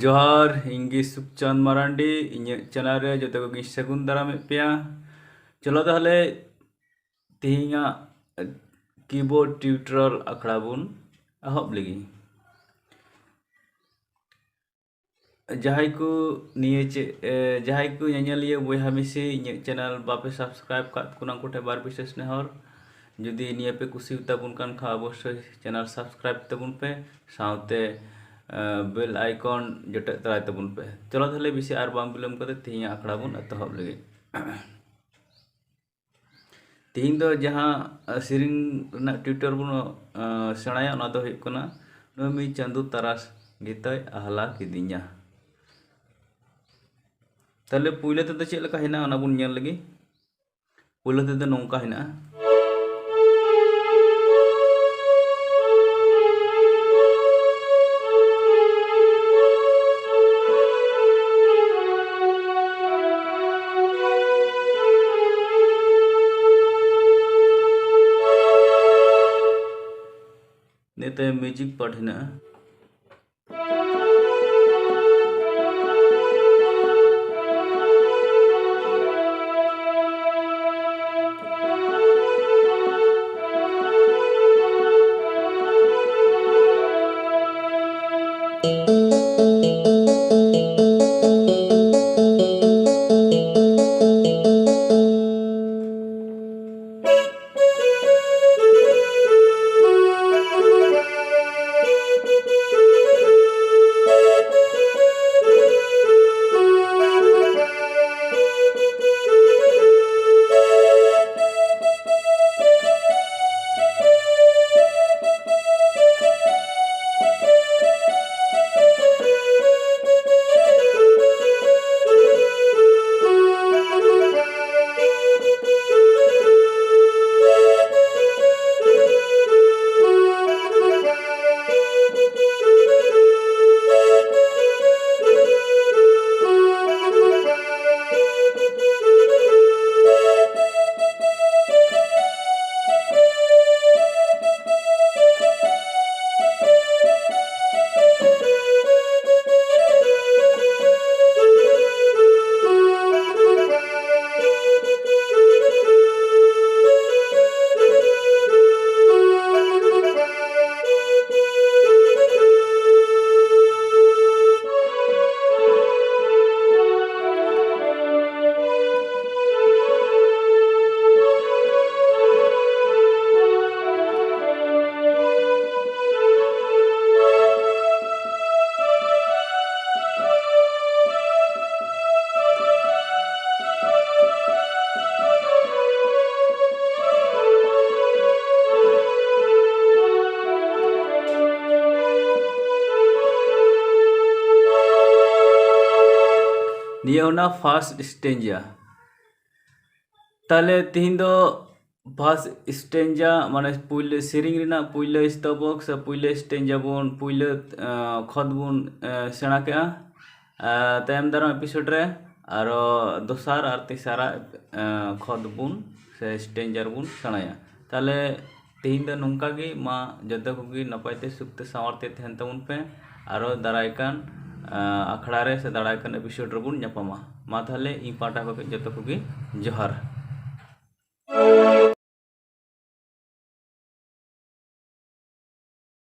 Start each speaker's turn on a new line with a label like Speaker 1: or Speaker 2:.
Speaker 1: जोहार इंगी सुखचंद मारांडी इन चैनल रे जो को सगुन दाराम पे चलो ताहले तिहिंगा कीबोर्ड ट्यूटोरियल अखड़ा बुन एहब लगी जहां को निये जहां को ñeñaliye boyha misi इन चैनल बापे सब्सक्राइब का कुना कोठे बार विशेष नेहर जुदी निये पे कुसी ताबुन कान खा अवश्य चैनल सब्सक्राइब ताबुन पे साउते बेल आइकन जटे तराय तबुन पे चलो ताहले बिसी आर बाम बिलम कते तिहिं आखड़ा बुन एतहब लगे तिहिं दो जहां सिरिंग रना ट्यूटर बुन सेणाया ओना दो हुयुग कना नोमी चांदू तारास गीतय आहला किदिnya ताहले पुइले ते चेद लेका हेना ओना बुन नेल लगे पुइले ते नोंका हेना नेते म्यूजिक पार्ट हेना नियोना फर्स्ट स्टेंजा ताले तिहिं दो फर्स्ट स्टेंजा माने पुइले सिरिंग रिना पुइले स्तबक से पुइले स्टेंजा बुन पुइले खद बुन सेणा केआ तायम दाराम एपिसोड रे आरो दोसार आर तेसारा खद बुन से स्टेंजार बुन सेणाया ताले तिहिं दो नोंका गे मा जतो कोगी नपायते सुखते सावरते तहन तबुन पे आरो दारायकान अखड़ा रे से दाड़ायकान एपिसोड रे बुन ᱧᱟᱯᱟᱢᱟ मा ताहले इ पाटा को जतो कोगी जोहार।